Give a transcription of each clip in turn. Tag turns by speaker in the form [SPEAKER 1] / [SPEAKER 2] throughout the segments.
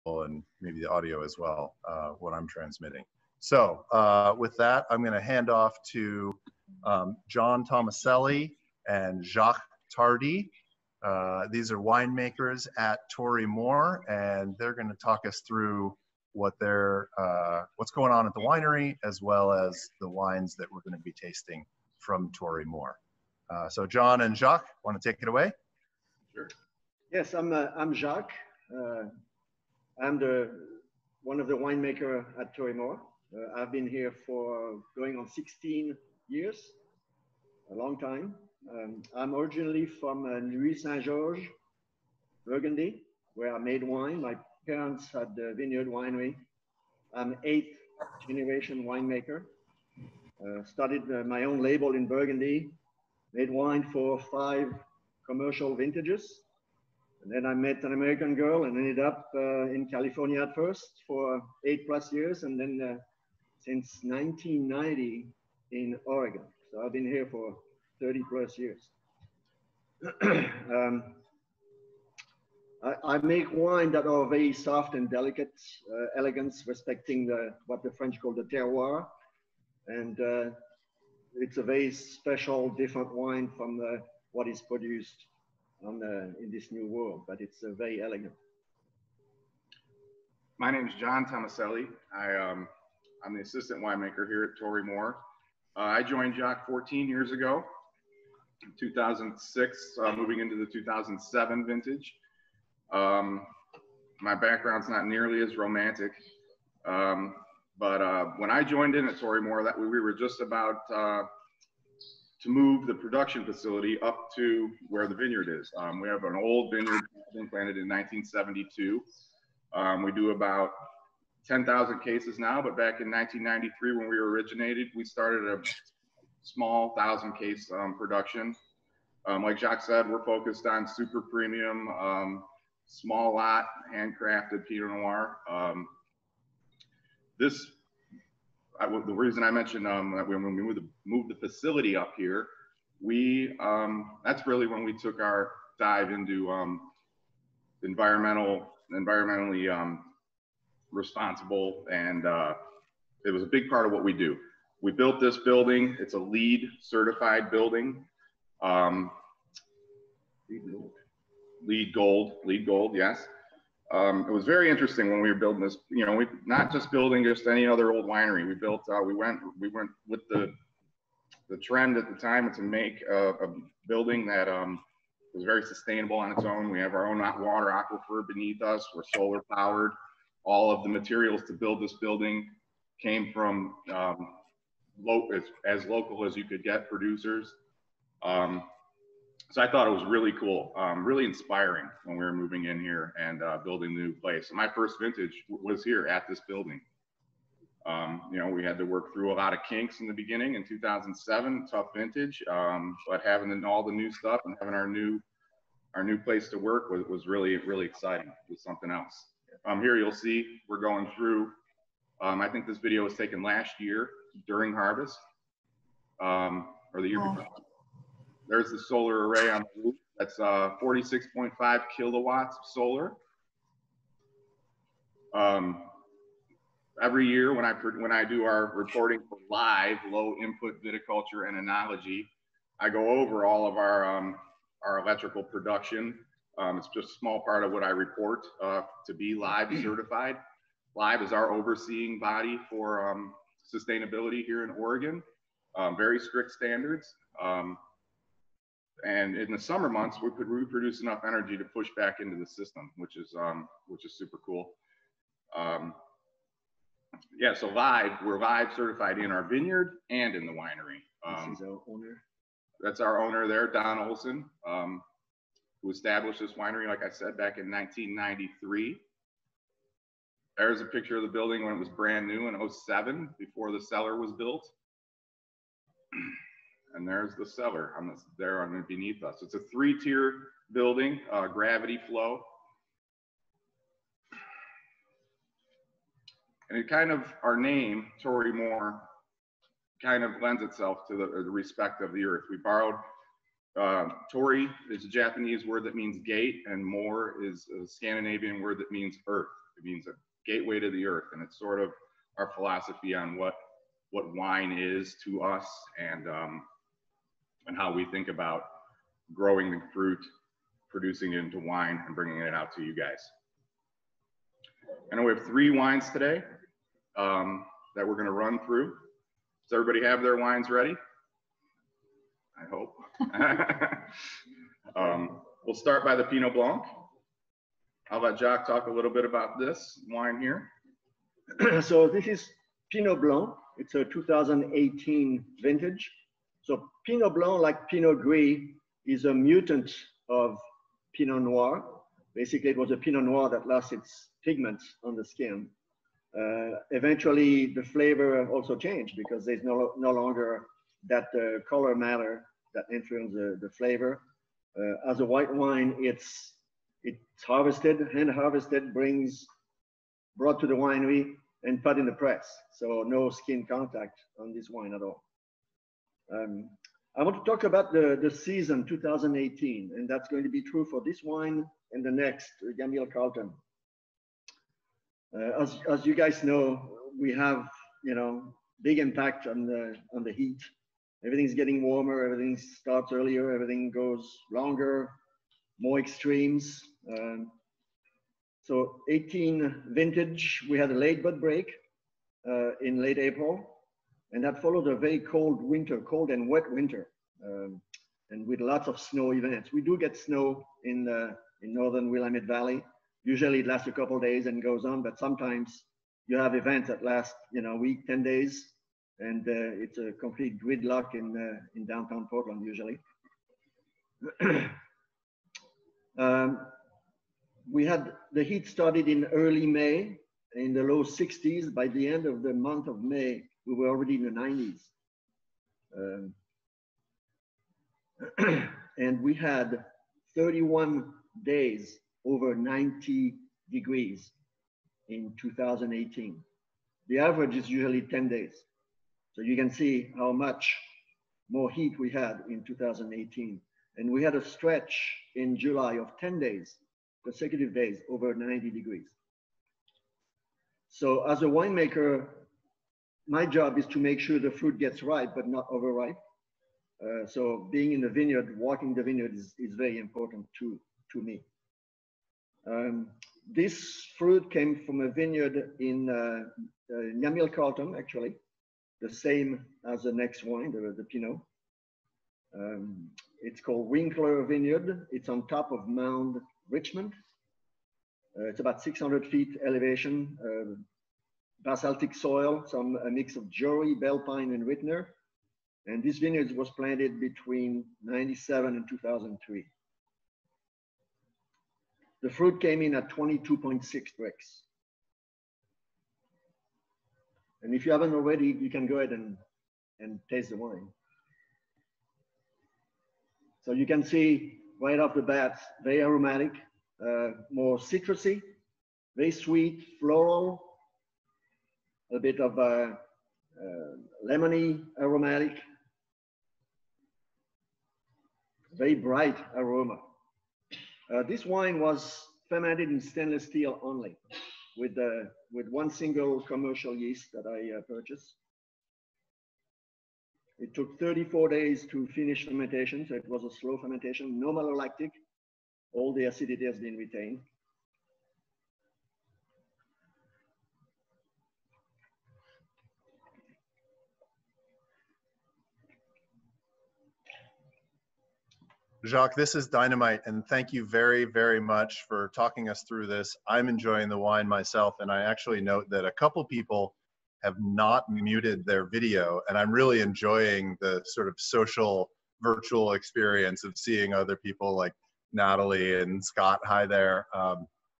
[SPEAKER 1] and maybe the audio as well, what I'm transmitting. So with that, I'm going to hand off to John Tomaselli and Jacques Tardy. These are winemakers at Torii Mor, and they're going to talk us through what's going on at the winery, as well as the wines that we're going to be tasting from Torii Mor. So John and Jacques, want to take it away?
[SPEAKER 2] Sure. Yes, I'm Jacques. I'm one of the winemaker at Torii Mor. I've been here for going on 16 years, a long time. I'm originally from Nuits-Saint-Georges, Burgundy, where I made wine. My parents had the Vineyard winery. I'm 8th generation winemaker. Started my own label in Burgundy, made wine for 5 commercial vintages. And then I met an American girl and ended up in California at first for 8+ years. And then since 1990 in Oregon. So I've been here for 30+ years. I make wine that are very soft and delicate, elegance, respecting what the French call the terroir. And it's a very special, different wine from what is produced in this new world, but it's very elegant.
[SPEAKER 3] My name is John Tomaselli. I'm the assistant winemaker here at Torii Mor. I joined Jacques 14 years ago, 2006, moving into the 2007 vintage. My background's not nearly as romantic, but when I joined in at Torii Mor, we were just about to move the production facility up to where the vineyard is. We have an old vineyard planted in 1972. We do about 10,000 cases now, but back in 1993 when we originated, we started a small 1,000 case production. Like Jacques said, we're focused on super premium, small lot, handcrafted Pinot Noir. The reason I mentioned that when we moved the facility up here, that's really when we took our dive into environmentally responsible, and it was a big part of what we do. We built this building. It's a LEED certified building. LEED gold, yes. It was very interesting when we were building this. You know, not just building just any other old winery. We built. We went with the trend at the time to make a building that was very sustainable on its own. We have our own water aquifer beneath us. We're solar powered. All of the materials to build this building came from as local as you could get producers. So I thought it was really cool, really inspiring when we were moving in here and building the new place. My first vintage was here at this building. You know, we had to work through a lot of kinks in the beginning in 2007, tough vintage, but having all the new stuff and having our new place to work was really, really exciting. It was something else. Here you'll see we're going through, I think this video was taken last year during harvest, or the year before. There's the solar array on the roof. That's 46.5 kilowatts of solar. Every year when I do our reporting for live low input viticulture and enology, I go over all of our electrical production. It's just a small part of what I report to be live certified. Live is our overseeing body for sustainability here in Oregon. Very strict standards. And in the summer months, we could reproduce enough energy to push back into the system, which is super cool. Yeah, so we're live certified in our vineyard and in the winery.
[SPEAKER 2] This is our owner.
[SPEAKER 3] That's our owner there, Don Olson, who established this winery, like I said, back in 1993. There's a picture of the building when it was brand new in 07, before the cellar was built. And there's the cellar there beneath us. It's a 3-tier building, gravity flow. And it kind of, our name, Torii Mor, kind of lends itself to the respect of the earth. We borrowed, Torii is a Japanese word that means gate, and Mor is a Scandinavian word that means earth. It means a gateway to the earth, and it's sort of our philosophy on what wine is to us, and how we think about growing the fruit, producing it into wine, and bringing it out to you guys. I know we have 3 wines today that we're going to run through. Does everybody have their wines ready? I hope. We'll start by the Pinot Blanc. I'll let Jacques talk a little bit about this wine here.
[SPEAKER 2] So this is Pinot Blanc. It's a 2018 vintage. So Pinot Blanc, like Pinot Gris, is a mutant of Pinot Noir. Basically, it was a Pinot Noir that lost its pigments on the skin. Eventually, the flavor also changed because there's no longer that color matter that influences the flavor. As a white wine, it's harvested, hand harvested, brought to the winery and put in the press. So no skin contact on this wine at all. I want to talk about the season 2018, and that's going to be true for this wine and the next, Gamil Carlton. As you guys know, we have, big impact on the heat. Everything's getting warmer, everything starts earlier, everything goes longer, more extremes. So 18 vintage, we had a late bud break in late April, and that followed a very cold winter, cold and wet winter, and with lots of snow events. We do get snow in northern Willamette Valley. Usually it lasts a couple of days and goes on, but sometimes you have events that last, a week, 10 days, and it's a complete gridlock in downtown Portland usually. We had the heat started in early May in the low 60s. By the end of the month of May, we were already in the 90s. And we had 31 days over 90 degrees in 2018. The average is usually 10 days. So you can see how much more heat we had in 2018. And we had a stretch in July of 10 days, consecutive days over 90 degrees. So as a winemaker, my job is to make sure the fruit gets ripe, but not overripe. So being in the vineyard, walking the vineyard is very important to me. This fruit came from a vineyard in Gamil Carlton, actually, the same as the next wine, the Pinot. It's called Winkler Vineyard. It's on top of Mount Richmond. It's about 600 feet elevation, basaltic soil, a mix of Jory, Belpine, and Rittner. And this vineyard was planted between 97 and 2003. The fruit came in at 22.6 bricks. And if you haven't already, you can go ahead and taste the wine. So you can see right off the bat, very aromatic, more citrusy, very sweet, floral, a bit of lemony aromatic, very bright aroma. This wine was fermented in stainless steel only, with one single commercial yeast that I purchased. It took 34 days to finish fermentation, so it was a slow fermentation, no malolactic. All the acidity has been retained.
[SPEAKER 1] Jacques, this is dynamite, and thank you very, very much for talking us through this. I'm enjoying the wine myself, and I actually note that a couple people have not muted their video, and I'm really enjoying the sort of social virtual experience of seeing other people like Natalie and Scott, hi there,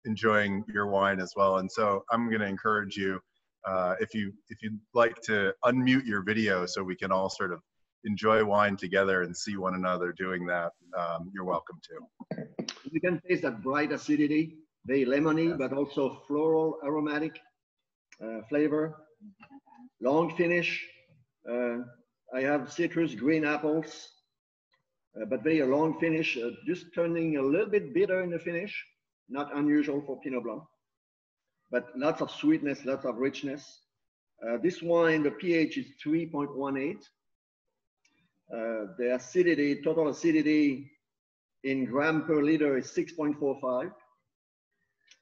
[SPEAKER 1] enjoying your wine as well. And so I'm going to encourage you, if you'd like to unmute your video so we can all sort of enjoy wine together and see one another doing that, you're welcome to.
[SPEAKER 2] You can taste that bright acidity, very lemony, yes, but also floral aromatic flavor. Long finish. I have citrus, green apples, but very long finish, just turning a little bit bitter in the finish, not unusual for Pinot Blanc. but lots of sweetness, lots of richness. This wine, the pH is 3.18. The acidity, total acidity in gram per liter is 6.45.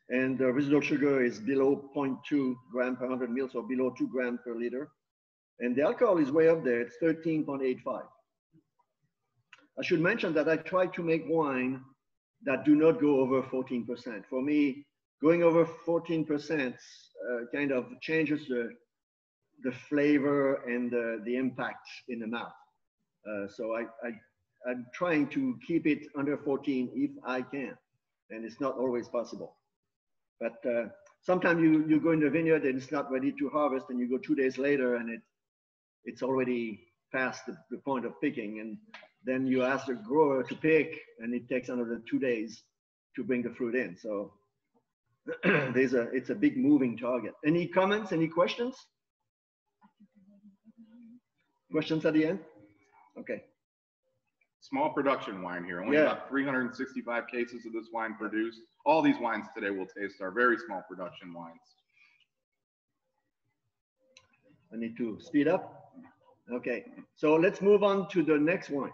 [SPEAKER 2] And the residual sugar is below 0.2 gram per 100 mils, or below 2 grams per liter. And the alcohol is way up there, it's 13.85. I should mention that I try to make wine that do not go over 14%. For me, going over 14% kind of changes the flavor and the impact in the mouth. So I'm trying to keep it under 14 if I can, and it's not always possible. But sometimes you go in the vineyard and it's not ready to harvest, and you go 2 days later and it's already past the point of picking, and then you ask the grower to pick, and it takes another 2 days to bring the fruit in. So it's a big moving target. Any comments, any questions? Questions at the end? Okay.
[SPEAKER 3] Small production wine here, only about 365 cases of this wine produced. All these wines today we'll taste are very small production wines.
[SPEAKER 2] I need to speed up. Okay, so let's move on to the next wine.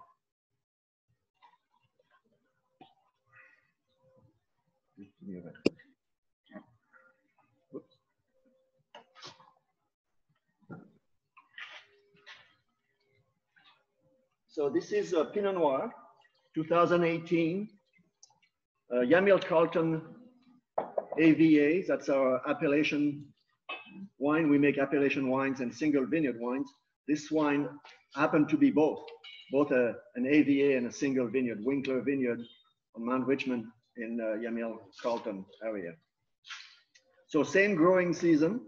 [SPEAKER 2] Oops. So this is a Pinot Noir, 2018, Yamil Carlton AVA. That's our appellation wine. We make appellation wines and single vineyard wines. This wine happened to be both an AVA and a single vineyard, Winkler Vineyard on Mount Richmond in Yamil Carlton area. So same growing season.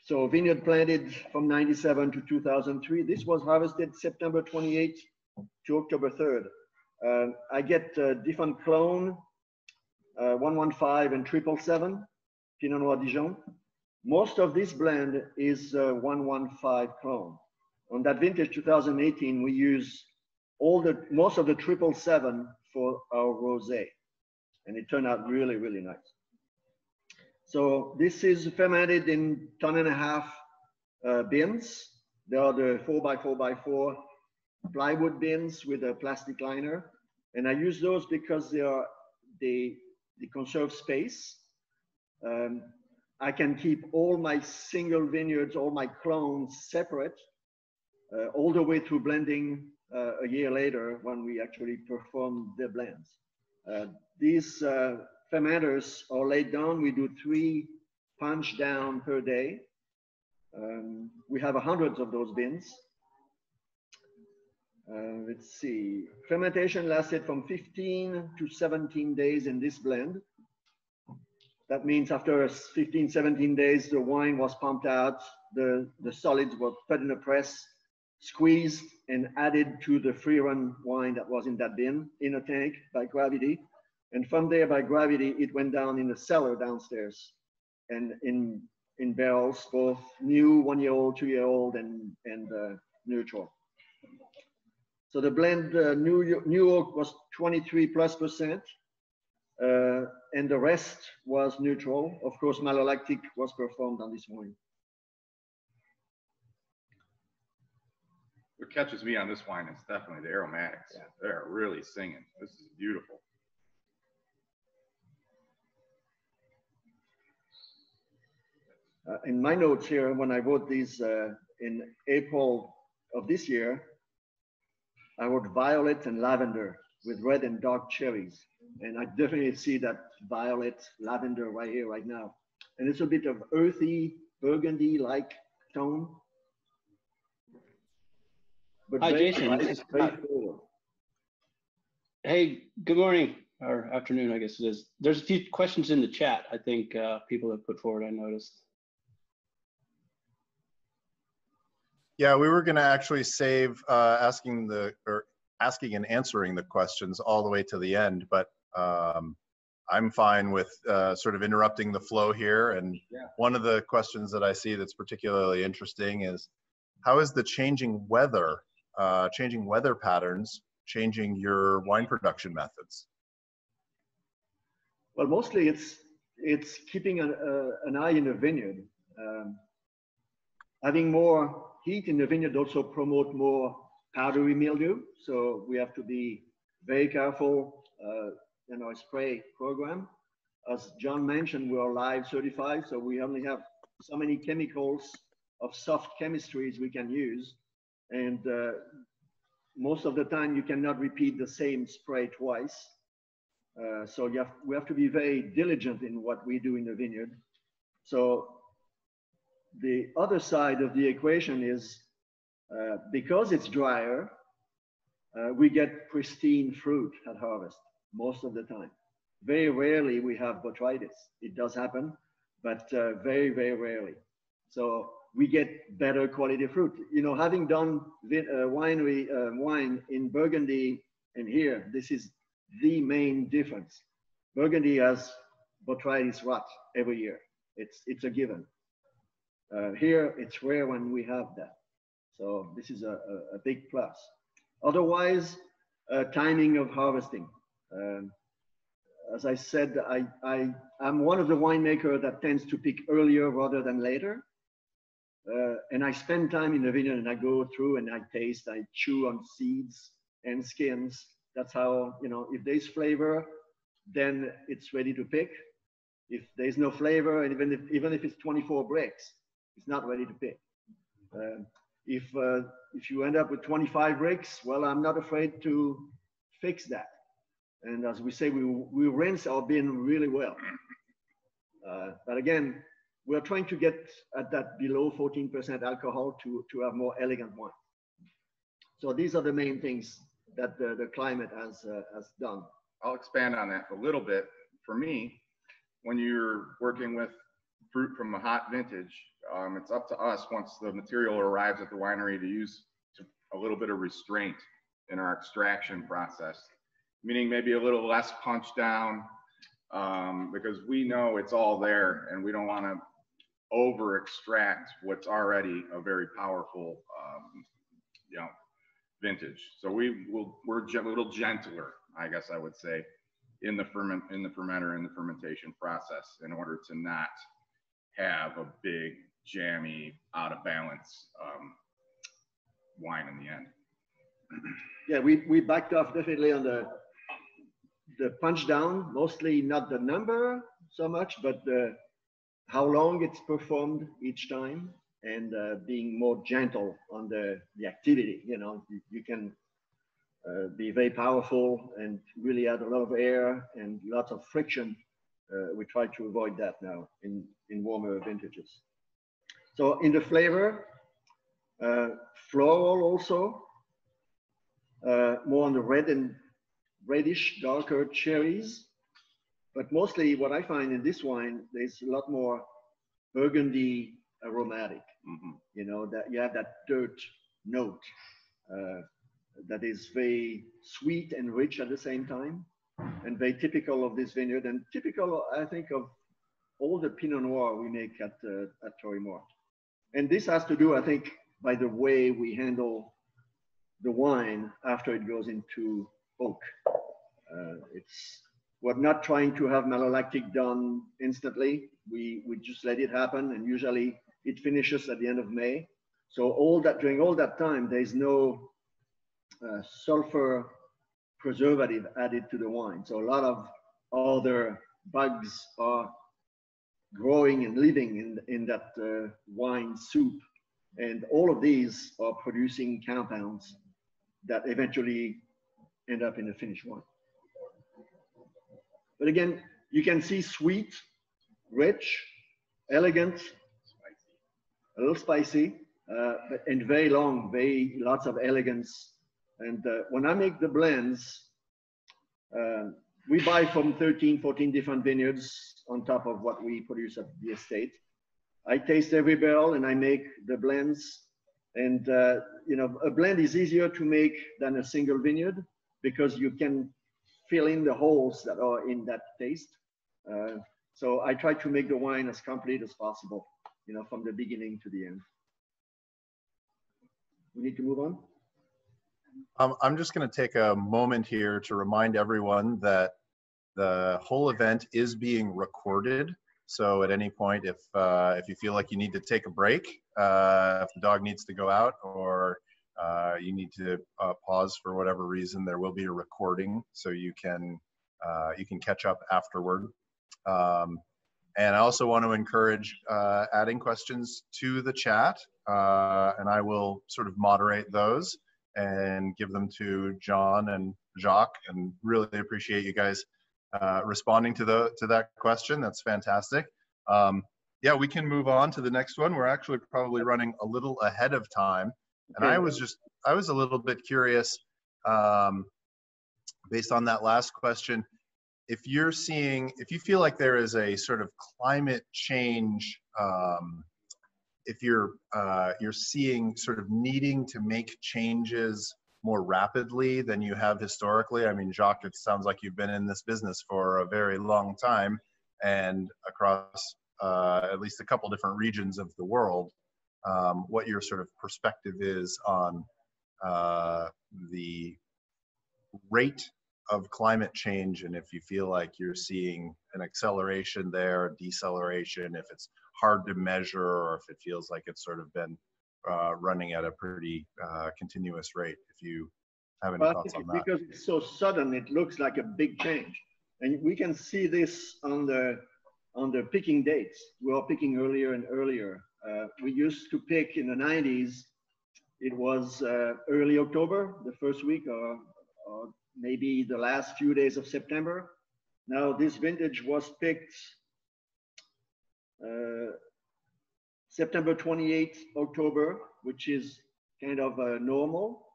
[SPEAKER 2] So vineyard planted from 97 to 2003. This was harvested September 28 to October 3rd. I get different clone, 115 and 777, Pinot Noir Dijon. Most of this blend is 115 clone. On that vintage 2018, we use most of the 777 for our rosé, and it turned out really, really nice. So this is fermented in 1.5-ton bins. They are the 4x4x4 plywood bins with a plastic liner, and I use those because they conserve space. I can keep all my single vineyards, all my clones separate, all the way through blending a year later when we actually perform the blends. These fermenters are laid down. We do 3 punch down per day. We have hundreds of those bins. Let's see, fermentation lasted from 15 to 17 days in this blend. That means after 15, 17 days, the wine was pumped out, the solids were put in a press, squeezed and added to the free run wine that was in that bin in a tank by gravity. And from there by gravity, it went down in the cellar downstairs and in barrels, both new 1-year-old, 2-year-old and neutral. So the blend new oak was 23+%. And the rest was neutral. Of course, malolactic was performed on this wine.
[SPEAKER 3] What catches me on this wine is definitely the aromatics. Yeah. They're really singing. This is beautiful.
[SPEAKER 2] In my notes here, when I wrote these in April of this year, I wrote violet and lavender with red and dark cherries. And I definitely see that violet, lavender right here, right now. And it's a bit of earthy, burgundy-like tone. But
[SPEAKER 4] hi, Jason. Hey, good morning, or afternoon, I guess it is. There's a few questions in the chat, I think people have put forward, I noticed.
[SPEAKER 1] Yeah, we were gonna actually save asking and answering the questions all the way to the end, but I'm fine with sort of interrupting the flow here. And one of the questions that I see that's particularly interesting is, how is the changing weather patterns changing your wine production methods?
[SPEAKER 2] Well, mostly it's keeping an eye in the vineyard. Having more heat in the vineyard also promote more powdery mildew. So we have to be very careful in our spray program. As John mentioned, we are live certified, so we only have so many chemicals of soft chemistries we can use. And most of the time you cannot repeat the same spray twice. So we have to be very diligent in what we do in the vineyard. So the other side of the equation is because it's drier, we get pristine fruit at harvest most of the time. Very rarely we have botrytis. It does happen, but very, very rarely. So we get better quality fruit. You know, having done wine in Burgundy and here, this is the main difference. Burgundy has botrytis rot every year. It's a given. Here, it's rare when we have that. So this is a big plus. Otherwise, timing of harvesting. As I said, I'm one of the winemakers that tends to pick earlier rather than later. And I spend time in the vineyard and I go through and I taste, I chew on seeds and skins. That's how, you know, if there's flavor, then it's ready to pick. If there's no flavor, and even if it's 24 bricks, it's not ready to pick. If you end up with 25 bricks, well, I'm not afraid to fix that. And as we say, we rinse our bin really well. But again, we're trying to get at that below 14% alcohol to have more elegant wine. So these are the main things that the climate has done.
[SPEAKER 3] I'll expand on that a little bit. For me, when you're working with fruit from a hot vintage, it's up to us once the material arrives at the winery to use a little bit of restraint in our extraction process, meaning maybe a little less punch down, because we know it's all there and we don't want to over extract what's already a very powerful you know, vintage. So we're a little gentler, I guess I would say, in the fermenter, in the fermentation process, in order to not have a big, jammy, out of balance wine in the end.
[SPEAKER 2] Yeah, we backed off definitely on the punch down, mostly not the number so much, but how long it's performed each time, and being more gentle on the activity. You know, you can be very powerful and really add a lot of air and lots of friction. We try to avoid that now in warmer vintages. So in the flavor, floral also, more on the red and reddish, darker cherries. But mostly what I find in this wine, there's a lot more Burgundy aromatic. Mm-hmm. You know, that you have that dirt note that is very sweet and rich at the same time, and very typical of this vineyard, and typical, I think, of all the Pinot Noir we make at Torii Mor. And this has to do, I think, by the way we handle the wine after it goes into oak. We're not trying to have malolactic done instantly. We just let it happen, and usually it finishes at the end of May. So during all that time, there's no sulfur preservative added to the wine. So a lot of other bugs are growing and living in that wine soup. And all of these are producing compounds that eventually end up in the finished wine. But again, you can see sweet, rich, elegant, a little spicy, and very long, lots of elegance. And when I make the blends, we buy from 13, 14 different vineyards on top of what we produce at the estate. I taste every barrel and I make the blends. And you know, a blend is easier to make than a single vineyard because you can fill in the holes that are in that taste. So I try to make the wine as complete as possible, you know, from the beginning to the end. We need to move on.
[SPEAKER 1] I'm just going to take a moment here to remind everyone that The whole event is being recorded. So at any point, if you feel like you need to take a break, if the dog needs to go out, or you need to pause for whatever reason, there will be a recording, so you can catch up afterward. And I also want to encourage adding questions to the chat, and I will sort of moderate those and give them to John and Jacques, and really appreciate you guys responding to that question. That's fantastic. Yeah, we can move on to the next one. We're actually probably running a little ahead of time, and I was a little bit curious, based on that last question, if you feel like there is a sort of climate change, if you're seeing sort of needing to make changes more rapidly than you have historically. I mean, Jacques, it sounds like you've been in this business for a very long time, and across at least a couple different regions of the world, what your sort of perspective is on the rate of climate change, and if you feel like you're seeing an acceleration there, a deceleration, if it's hard to measure, or if it feels like it's sort of been running at a pretty continuous rate. If you have any thoughts on that.
[SPEAKER 2] Because it's so sudden, it looks like a big change. And we can see this on the picking dates. We are picking earlier and earlier. We used to pick in the 90s, it was early October, the first week, or maybe the last few days of September. Now this vintage was picked September 28th, October, which is kind of normal,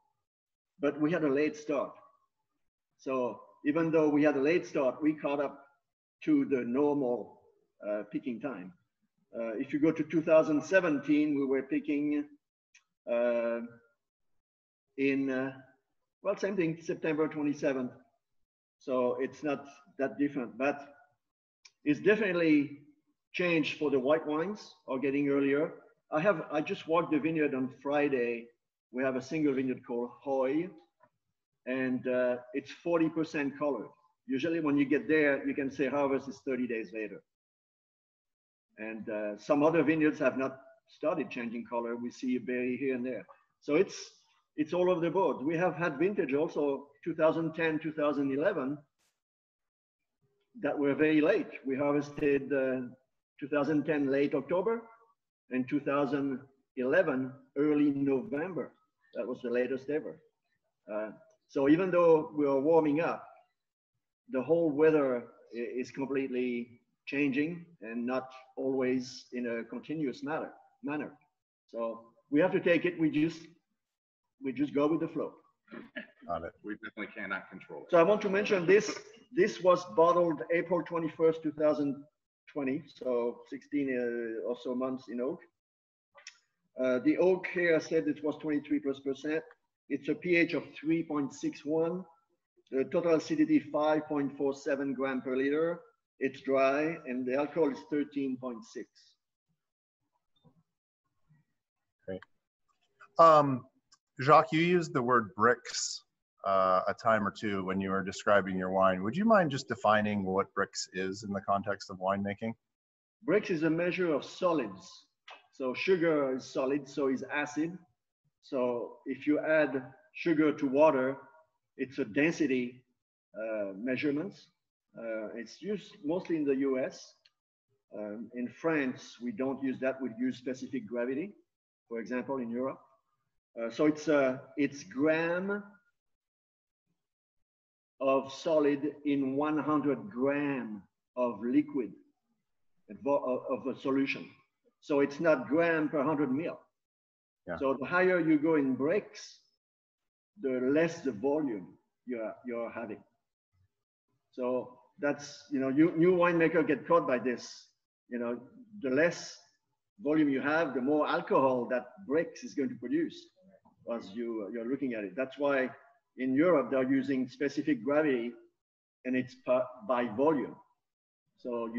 [SPEAKER 2] but we had a late start. So even though we had a late start, we caught up to the normal picking time. If you go to 2017, we were picking well, same thing, September 27th. So it's not that different, but it's definitely changed for the white wines are getting earlier. I just walked the vineyard on Friday. We have a single vineyard called Hoy, and it's 40% colored. Usually when you get there, you can say harvest is 30 days later. And some other vineyards have not started changing color. We see a berry here and there. So it's all over the board. We have had vintage also 2010, 2011 that were very late. We harvested 2010 late October and 2011 early November. That was the latest ever. So even though we are warming up, the whole weather is completely changing and not always in a continuous manner. So we have to take it. We just go with the flow.
[SPEAKER 3] Got it. We definitely cannot control it.
[SPEAKER 2] So I want to mention this. This was bottled April 21st, 2020. So 16 or so months in oak. The oak here said it was 23+%. It's a pH of 3.61. The total acidity 5.47 gram per liter. It's dry, and the alcohol is 13.6.
[SPEAKER 1] Great. Jacques, you used the word bricks a time or two when you were describing your wine. Would you mind just defining what bricks is in the context of winemaking?
[SPEAKER 2] Bricks is a measure of solids. So sugar is solid, so is acid. So if you add sugar to water, it's a density measurements. It's used mostly in the US. In France, we don't use that. We use specific gravity, for example, in Europe. So it's gram of solid in 100 gram of liquid, of a solution. So it's not gram per 100 ml. Yeah. So the higher you go in bricks, the less the volume you're having. So that's, new winemaker get caught by this. The less volume you have, the more alcohol that bricks is going to produce as you're looking at it. That's why in Europe, they're using specific gravity, and it's by volume. So,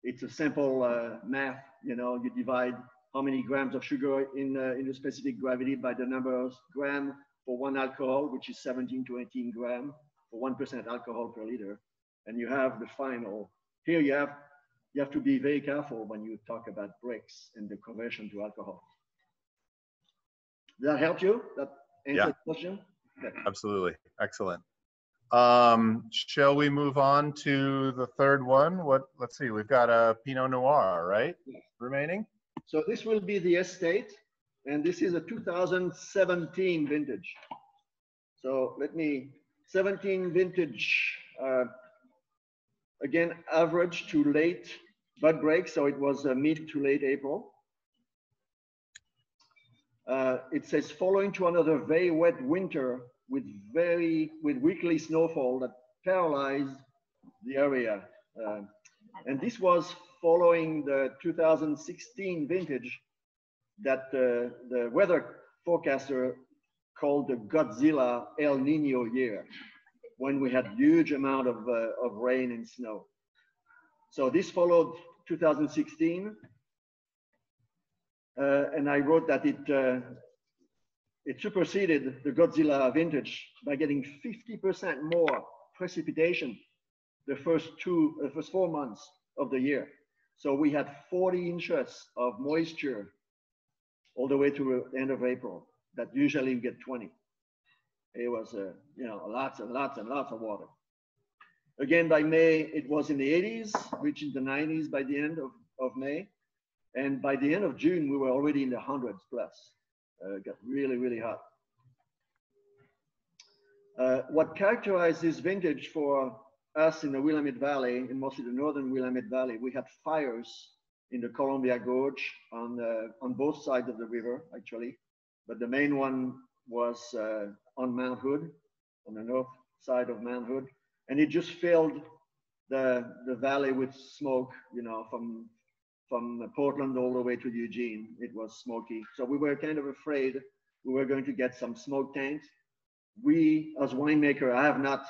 [SPEAKER 2] it's a simple math. You divide how many grams of sugar in a specific gravity by the number of gram for one alcohol, which is 17 to 18 gram for 1% alcohol per liter. and you have the final. Here you have to be very careful when you talk about bricks and the conversion to alcohol. Does that help you? That answer the question? Okay.
[SPEAKER 1] Absolutely. Excellent. Shall we move on to the third one? Let's see, we've got a Pinot Noir, right?
[SPEAKER 2] Yes.
[SPEAKER 1] Remaining?
[SPEAKER 2] So this will be the estate, and this is a 2017 vintage. So 17 vintage, again, average to late bud break, so it was mid to late April. It says following to another very wet winter with weekly snowfall that paralyzed the area. And this was following the 2016 vintage that the weather forecaster called the Godzilla El Nino year, when we had huge amount of rain and snow. So this followed 2016. And I wrote that it superseded the Godzilla vintage by getting 50% more precipitation the first 4 months of the year. So we had 40 inches of moisture all the way to the end of April. That usually you get 20. It was, lots and lots and lots of water. Again, by May, it was in the 80s, reaching the 90s by the end of May. And by the end of June, we were already in the hundreds plus. Got really, really hot. What characterized this vintage for us in the Willamette Valley, and mostly the northern Willamette Valley, we had fires in the Columbia Gorge on both sides of the river, actually. But the main one was on Mount Hood, on the north side of Mount Hood. And it just filled the valley with smoke, from Portland all the way to Eugene. It was smoky. So we were kind of afraid we were going to get some smoke taint. We, as winemaker, I have not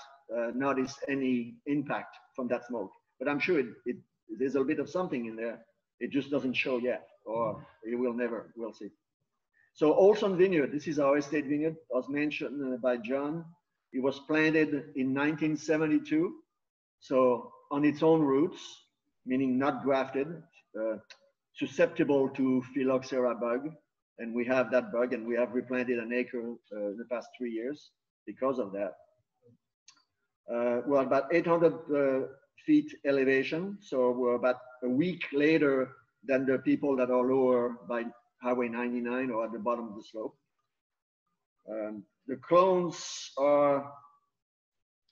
[SPEAKER 2] noticed any impact from that smoke, but I'm sure there's a bit of something in there. It just doesn't show yet, or it will never, we'll see. So Olson Vineyard, this is our estate vineyard, as mentioned by John. It was planted in 1972. So on its own roots, meaning not grafted, susceptible to phylloxera bug. And we have that bug, and we have replanted an acre in the past 3 years because of that. We're about 800 feet elevation. So we're about a week later than the people that are lower by Highway 99 or at the bottom of the slope. The clones are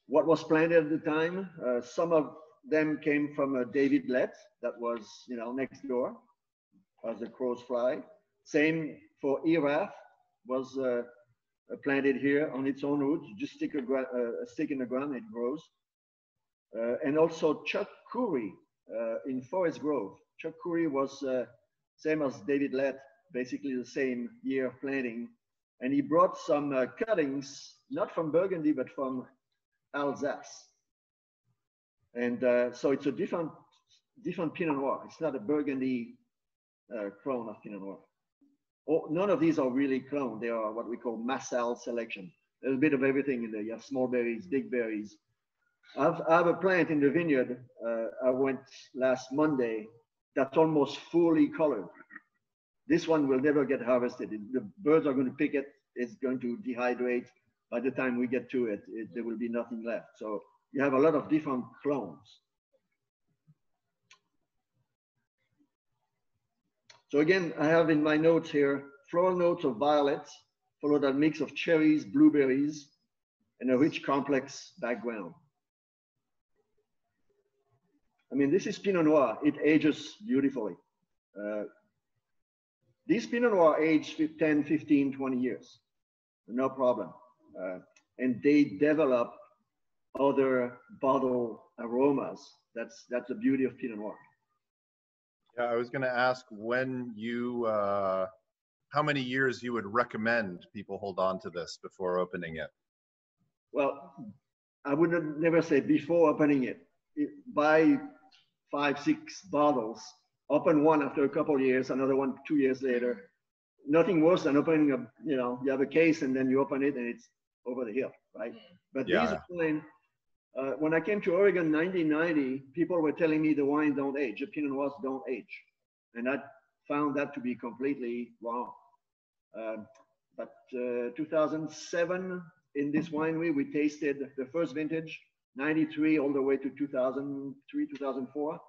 [SPEAKER 2] what was planted at the time. Some of them came from David Lett, that was next door as the crows fly. Same for Erath, was planted here on its own roots. Just stick a stick in the ground, it grows. And also Chuck Curry in Forest Grove. Chuck Curry was same as David Lett, basically the same year of planting. And he brought some cuttings, not from Burgundy, but from Alsace. And so it's a different Pinot Noir. It's not a Burgundy clone of Pinot Noir. None of these are really clone. They are what we call Massal selection. There's a bit of everything in there. You have small berries, big berries. I have a plant in the vineyard. I went last Monday. That's almost fully colored. This one will never get harvested. The birds are going to pick it. It's going to dehydrate. By the time we get to it, there will be nothing left. So you have a lot of different clones. So again, I have in my notes here, floral notes of violets, followed a mix of cherries, blueberries, and a rich complex background. I mean, this is Pinot Noir. It ages beautifully. These Pinot Noir age 10, 15, 20 years, no problem. And they develop other bottle aromas. That's the beauty of Pinot Noir.
[SPEAKER 1] Yeah, I was going to ask when you, how many years you would recommend people hold on to this before opening it?
[SPEAKER 2] Well, I would never say before opening it. Buy 5, 6 bottles, open one after a couple of years, another one 2 years later. Nothing worse than opening a, you have a case and then you open it and it's over the hill, right? But these are fine. When I came to Oregon in 1990, people were telling me the wine don't age, the Pinot Noirs don't age. And I found that to be completely wrong. But 2007, in this winery, we tasted the first vintage, 93 all the way to 2003, 2004.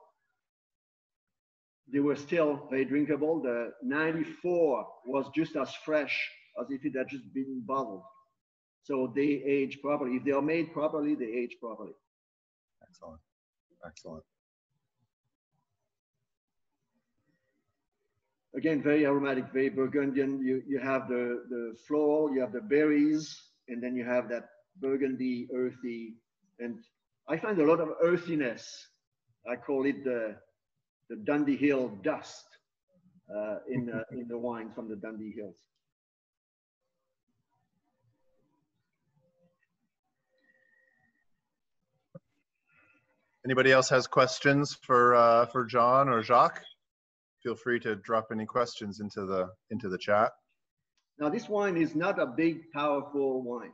[SPEAKER 2] They were still very drinkable. The 94 was just as fresh as if it had just been bottled. So they age properly. If they are made properly, they age properly.
[SPEAKER 1] Excellent. Excellent.
[SPEAKER 2] Again, very aromatic, very Burgundian. You have the floral, you have the berries, and then you have that burgundy, earthy. And I find a lot of earthiness. I call it the Dundee Hill dust in the wine from the Dundee Hills.
[SPEAKER 1] Anybody else has questions for John or Jacques? Feel free to drop any questions into the chat.
[SPEAKER 2] Now, this wine is not a big, powerful wine,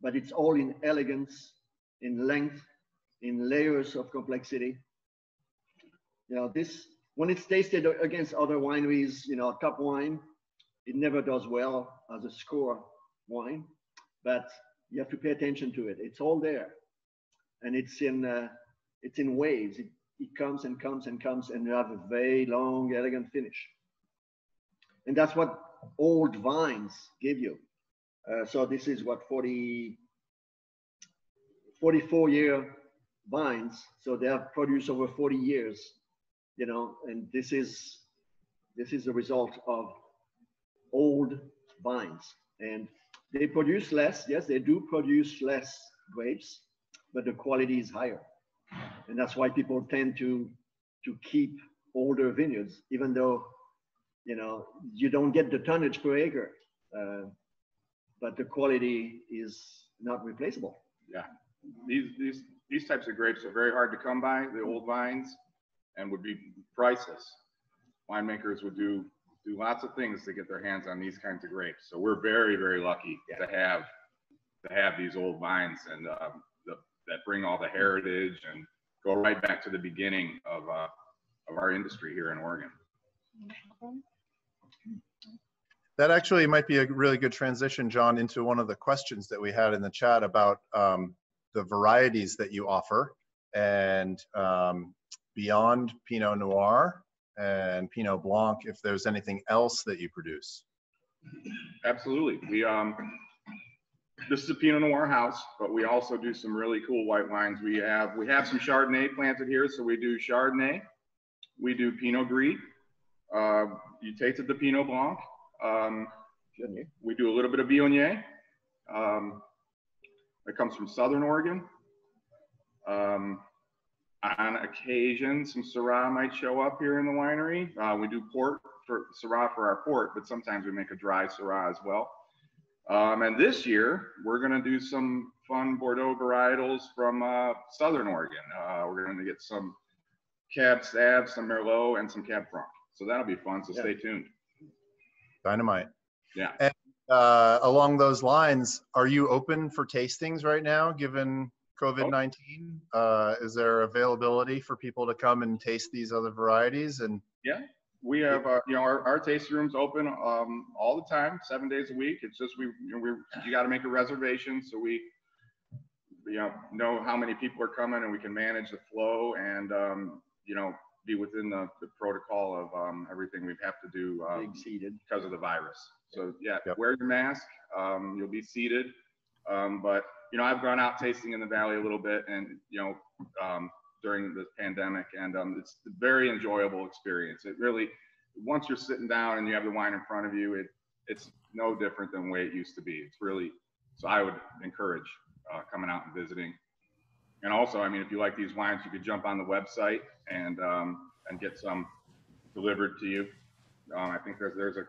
[SPEAKER 2] but it's all in elegance, in length, in layers of complexity. You know, this, when it's tasted against other wineries, you know, top wine, it never does well as a score wine, but you have to pay attention to it. It's all there, and it's in waves. It comes and comes and comes, and you have a very long, elegant finish. And that's what old vines give you. So this is what 44-year vines. So they have produced over 40 years, you know, and this is the result of old vines. And they produce less. Yes, they do produce less grapes, but the quality is higher. And that's why people tend to keep older vineyards, even though, you know, you don't get the tonnage per acre, but the quality is not replaceable.
[SPEAKER 3] Yeah, these types of grapes are very hard to come by, the old vines, and would be priceless. Winemakers would do lots of things to get their hands on these kinds of grapes. So we're very, very lucky to have these old vines and that bring all the heritage and go right back to the beginning of our industry here in Oregon.
[SPEAKER 1] That actually might be a really good transition, John, into one of the questions that we had in the chat about the varieties that you offer, and beyond Pinot Noir and Pinot Blanc, if there's anything else that you produce.
[SPEAKER 3] Absolutely. This is a Pinot Noir house, but we also do some really cool white wines. We have some Chardonnay planted here, so we do Chardonnay. We do Pinot Gris. You tasted the Pinot Blanc. We do a little bit of Viognier. It comes from Southern Oregon. On occasion, some Syrah might show up here in the winery. We do port for Syrah for our port, but sometimes we make a dry Syrah as well. And this year, we're going to do some fun Bordeaux varietals from Southern Oregon. We're going to get some Cab Sauv, some Merlot, and some Cab Franc. So that'll be fun, so stay tuned.
[SPEAKER 1] Dynamite.
[SPEAKER 3] Yeah.
[SPEAKER 1] And along those lines, are you open for tastings right now, given COVID-19? Is there availability for people to come and taste these other varieties? And
[SPEAKER 3] yeah. We have, you know, our tasting room's open all the time, 7 days a week. It's just you got to make a reservation, so we, you know how many people are coming, and we can manage the flow and you know, be within the protocol of everything we have to do because of the virus. So yeah, wear your mask. You'll be seated, but you know, I've gone out tasting in the valley a little bit, and you know, during this pandemic, and it's a very enjoyable experience. It really, once you're sitting down and you have the wine in front of you, it's no different than the way it used to be. It's really, so I would encourage coming out and visiting. And also, I mean, if you like these wines, you could jump on the website and get some delivered to you. I think there's a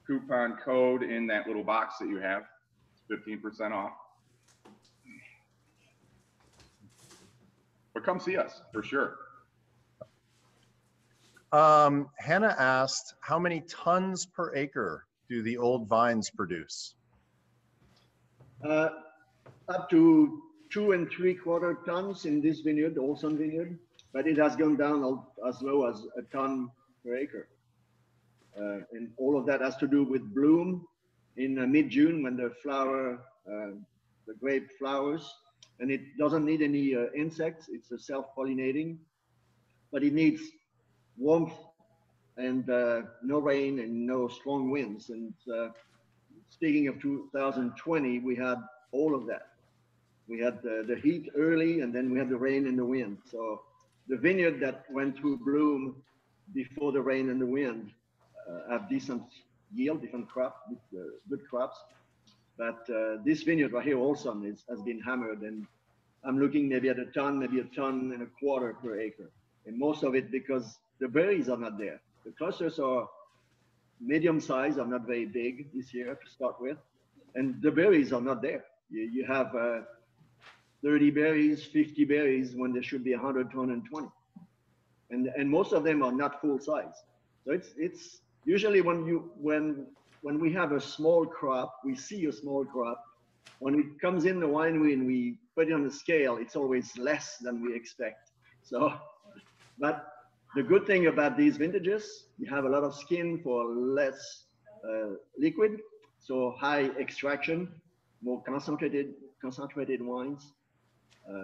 [SPEAKER 3] coupon code in that little box that you have. It's 15% off. But come see us for sure.
[SPEAKER 1] Hannah asked, how many tons per acre do the old vines produce?
[SPEAKER 2] Up to 2 3/4 tons in this vineyard, the Olson vineyard, but it has gone down as low as a ton per acre. And all of that has to do with bloom in mid-June when the grape flowers, and it doesn't need any insects. It's a self-pollinating, but it needs warmth and no rain and no strong winds. And speaking of 2020, we had all of that. We had the heat early, and then we had the rain and the wind. So the vineyard that went through bloom before the rain and the wind have decent yield, different crop, good crops. But this vineyard right here also has been hammered, and I'm looking maybe at a ton, maybe 1.25 tons per acre. And most of it because the berries are not there. The clusters are medium size, are not very big this year to start with. And the berries are not there. You have 30 berries, 50 berries when there should be 100 to 120. And most of them are not full size. So it's usually when we have a small crop, we see a small crop. When it comes in the winery and we put it on the scale, it's always less than we expect. So, but the good thing about these vintages, you have a lot of skin for less liquid, so high extraction, more concentrated wines.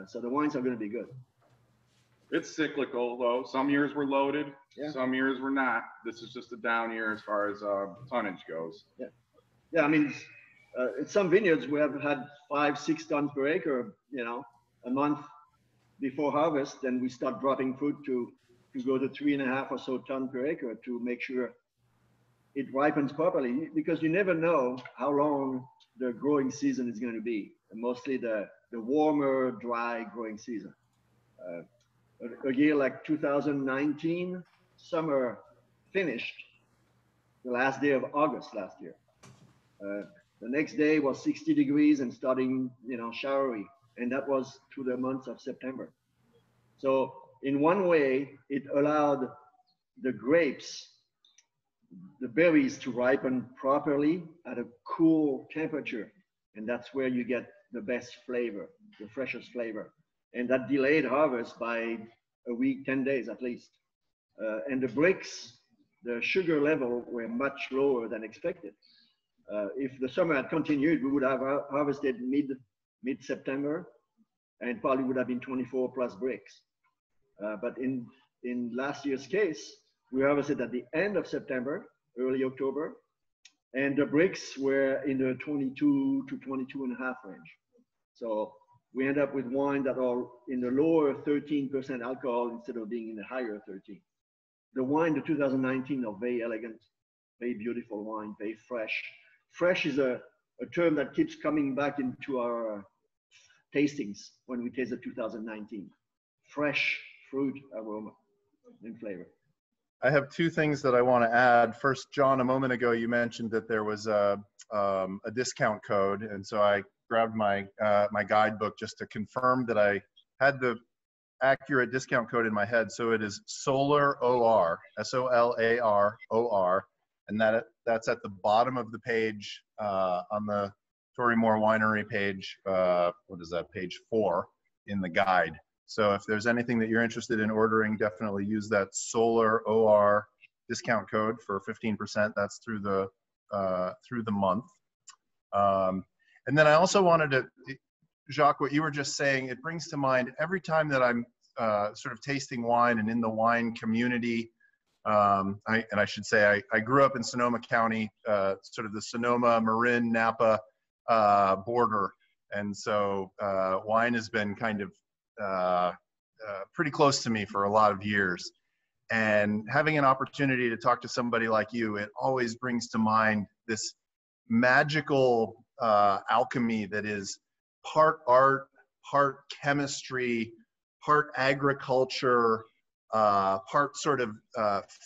[SPEAKER 2] So the wines are going to be good.
[SPEAKER 3] It's cyclical though. Some years were loaded, some years were not. This is just a down year as far as tonnage goes.
[SPEAKER 2] Yeah. I mean, in some vineyards we have had 5-6 tons per acre, a month before harvest, and we start dropping fruit to go to 3.5 or so tons per acre to make sure it ripens properly, because you never know how long the growing season is going to be. And mostly the warmer, dry growing season. A year like 2019, summer finished the last day of August last year. The next day was 60 degrees and starting, showery, and that was through the month of September. So in one way, it allowed the grapes, the berries to ripen properly at a cool temperature, and that's where you get the best flavor, the freshest flavor. And that delayed harvest by a week, 10 days at least. And the bricks, the sugar level were much lower than expected. If the summer had continued, we would have harvested mid-September and probably would have been 24 plus bricks. But in last year's case, we harvested at the end of September, early October, and the bricks were in the 22 to 22.5 range. So we end up with wine that are in the lower 13% alcohol instead of being in the higher 13. The wine, the 2019, are very elegant, very beautiful wine, very fresh. Fresh is a term that keeps coming back into our tastings when we taste the 2019. Fresh fruit aroma and flavor.
[SPEAKER 1] I have two things that I want to add. First, John, a moment ago, you mentioned that there was a discount code, and so I grabbed my guidebook just to confirm that I had the accurate discount code in my head. So it is SOLAROR, SOLAROR, and that's at the bottom of the page on the Torii Mor Winery page. What is that? Page 4 in the guide. So if there's anything that you're interested in ordering, definitely use that SOLAROR discount code for 15%. That's through the month. And then I also wanted to, Jacques, what you were just saying, it brings to mind every time that I'm sort of tasting wine and in the wine community. I should say I grew up in Sonoma County, sort of the Sonoma, Marin, Napa border. And so wine has been kind of pretty close to me for a lot of years. And having an opportunity to talk to somebody like you, it always brings to mind this magical alchemy that is part art, part chemistry, part agriculture, part sort of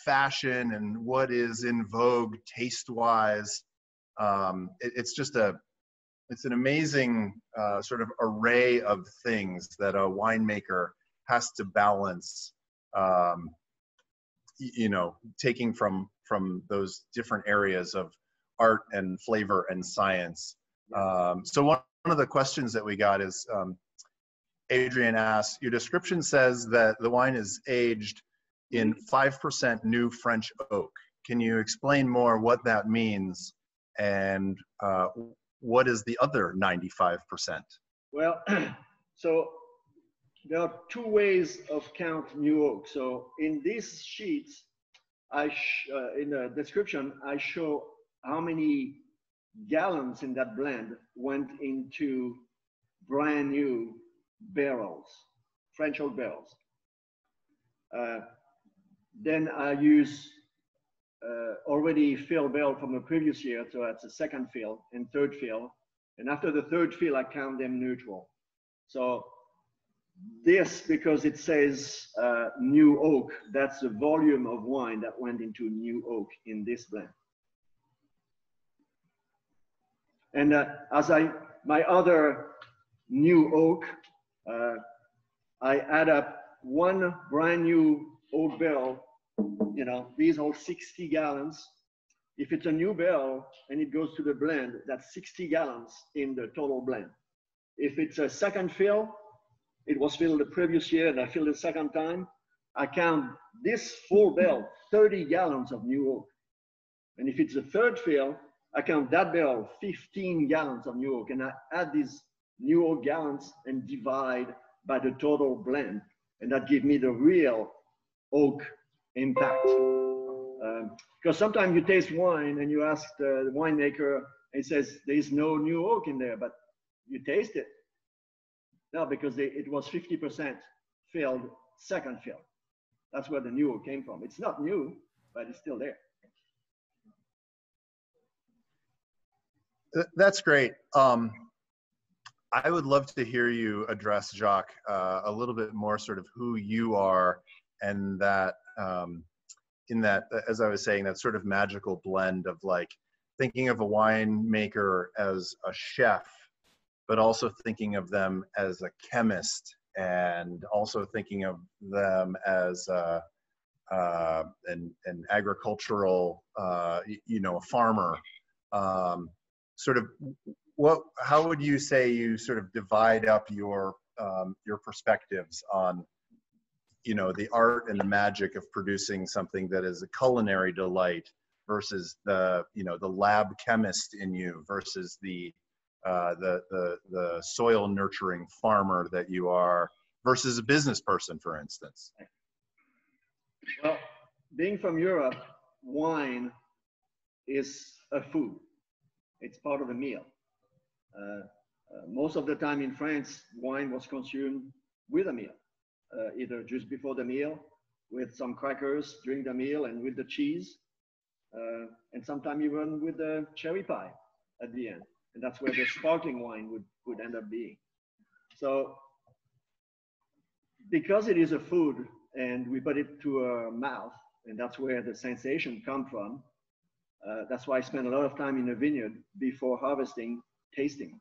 [SPEAKER 1] fashion and what is in vogue taste-wise. It's just it's an amazing sort of array of things that a winemaker has to balance, taking from those different areas of art and flavor and science. So one of the questions that we got is, Adrian asks, your description says that the wine is aged in 5% new French oak. Can you explain more what that means and what is the other 95%?
[SPEAKER 2] Well, so there are two ways of count new oak. So in these sheets, in the description, I show how many gallons in that blend went into brand new barrels, French oak barrels. Then I use already filled barrel from the previous year, so that's a second fill and third fill. And after the third fill, I count them neutral. So this, because it says new oak, that's the volume of wine that went into new oak in this blend. And my other new oak, I add up one brand new oak barrel, these hold 60 gallons. If it's a new barrel and it goes to the blend, that's 60 gallons in the total blend. If it's a second fill, it was filled the previous year and I filled it second time, I count this full barrel, 30 gallons of new oak. And if it's a third fill, I count that barrel, 15 gallons of new oak, and I add these new oak gallons and divide by the total blend. And that gives me the real oak impact. Because sometimes you taste wine and you ask the winemaker, and he says, there's no new oak in there, but you taste it. No, because it was 50% filled, second fill. That's where the new oak came from. It's not new, but it's still there.
[SPEAKER 1] That's great. I would love to hear you address, Jacques, a little bit more sort of who you are and that, in that, as I was saying, that sort of magical blend of like thinking of a winemaker as a chef, but also thinking of them as a chemist and also thinking of them as an agricultural, a farmer. Sort of how would you say you sort of divide up your perspectives on, the art and the magic of producing something that is a culinary delight versus the lab chemist in you versus the soil nurturing farmer that you are versus a business person, for instance?
[SPEAKER 2] Well, being from Europe, wine is a food. It's part of a meal. Most of the time in France, wine was consumed with a meal, either just before the meal, with some crackers during the meal and with the cheese, and sometimes even with the cherry pie at the end. And that's where the sparkling wine would end up being. So because it is a food and we put it to our mouth, and that's where the sensation comes from, that's why I spend a lot of time in the vineyard before harvesting, tasting.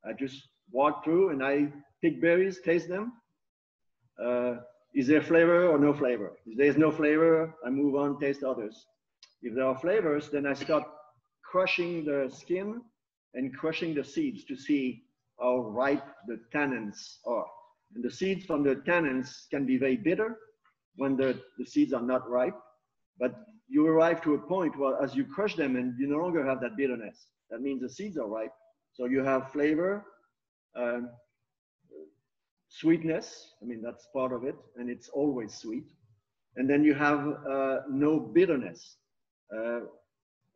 [SPEAKER 2] I just walk through and I pick berries, taste them. Is there flavor or no flavor? If there's no flavor, I move on, taste others. If there are flavors, then I start crushing the skin and crushing the seeds to see how ripe the tannins are. And the seeds from the tannins can be very bitter when the seeds are not ripe, but you arrive to a point where as you crush them and you no longer have that bitterness. That means the seeds are ripe. So you have flavor, sweetness, that's part of it, and it's always sweet. And then you have no bitterness.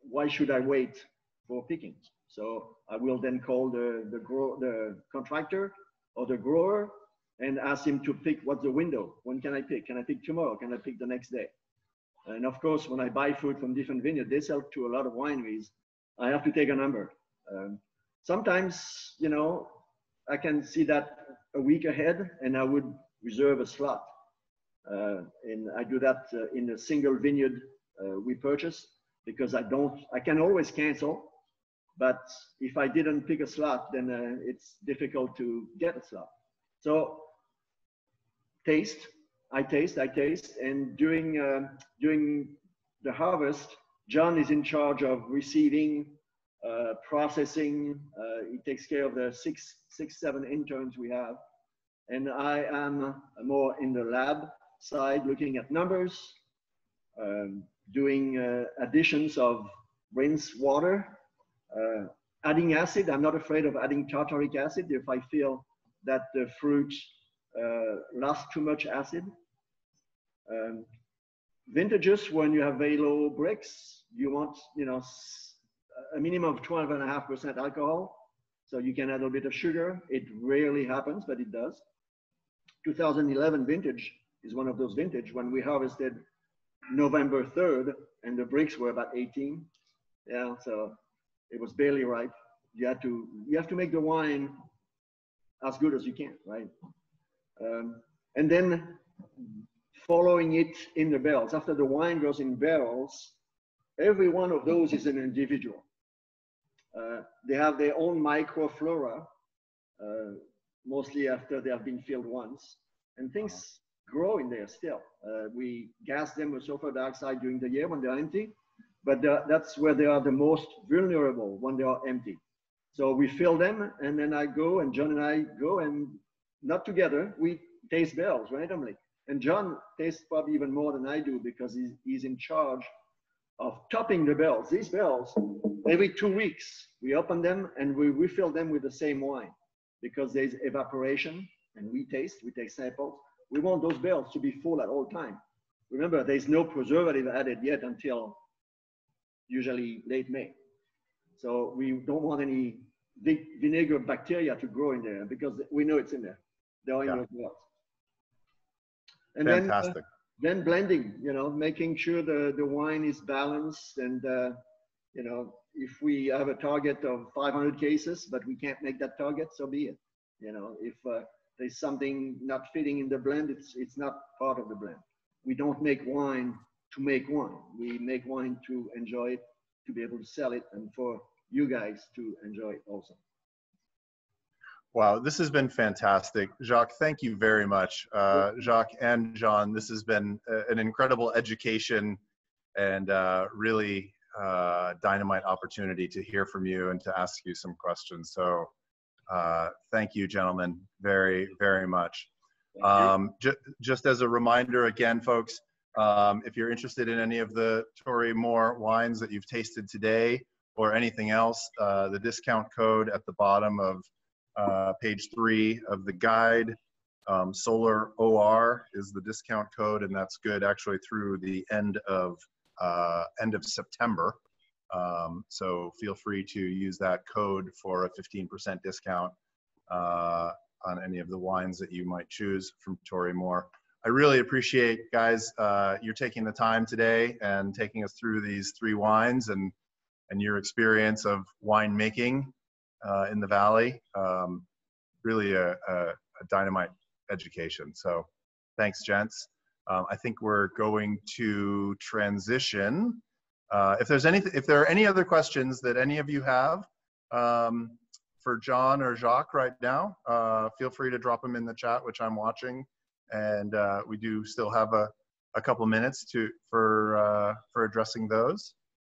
[SPEAKER 2] Why should I wait for picking? So I will then call the contractor or the grower and ask him to pick what's the window. When can I pick? Can I pick tomorrow? Can I pick the next day? And of course, when I buy fruit from different vineyards, they sell to a lot of wineries. I have to take a number. Sometimes, I can see that a week ahead and I would reserve a slot. And I do that in a single vineyard we purchase because I can always cancel. But if I didn't pick a slot, then it's difficult to get a slot. So I taste, and during the harvest, John is in charge of receiving, processing. He takes care of the six, 7 interns we have. And I am more in the lab side, looking at numbers, doing additions of rinse water, adding acid. I'm not afraid of adding tartaric acid if I feel that the fruit lost too much acid. Vintages, when you have very low bricks, you want, you know, a minimum of 12.5% alcohol. So you can add a bit of sugar. It rarely happens, but it does. 2011 vintage is one of those vintage when we harvested November 3rd and the bricks were about 18. Yeah, so it was barely ripe. You have to make the wine as good as you can, right? And then following it in the barrels. After the wine goes in barrels, every one of those is an individual. They have their own microflora, mostly after they have been filled once, and things grow in there still. We gas them with sulfur dioxide during the year when they're empty, but that's where they are the most vulnerable, when they are empty. So we fill them, and then John and I go, and not together, we taste barrels randomly. And John tastes probably even more than I do because he's in charge of topping the barrels. These barrels, every 2 weeks, we open them and we refill them with the same wine because there's evaporation and we take samples. We want those barrels to be full at all time. Remember, there's no preservative added yet until usually late May. So we don't want any vinegar bacteria to grow in there because we know it's in there. They're in those barrels. And
[SPEAKER 1] fantastic.
[SPEAKER 2] Then blending, you know, making sure the wine is balanced. And, you know, if we have a target of 500 cases, but we can't make that target, so be it. You know, if there's something not fitting in the blend, it's not part of the blend. We don't make wine to make wine. We make wine to enjoy it, to be able to sell it, and for you guys to enjoy it also.
[SPEAKER 1] Wow, this has been fantastic. Jacques, thank you very much. Jacques and John, this has been an incredible education and really dynamite opportunity to hear from you and to ask you some questions. So thank you, gentlemen, very, very much. Just as a reminder again, folks, if you're interested in any of the Torii Mor wines that you've tasted today or anything else, the discount code at the bottom of page 3 of the guide, Solar OR is the discount code, and that's good actually through the end of September. So feel free to use that code for a 15% discount on any of the wines that you might choose from Torii Mor. I really appreciate, guys, you're taking the time today and taking us through these 3 wines and your experience of winemaking in the Valley. Really a dynamite education. So thanks, gents. I think we're going to transition. If there are any other questions that any of you have for John or Jacques right now, feel free to drop them in the chat, which I'm watching. And we do still have a couple minutes for addressing those.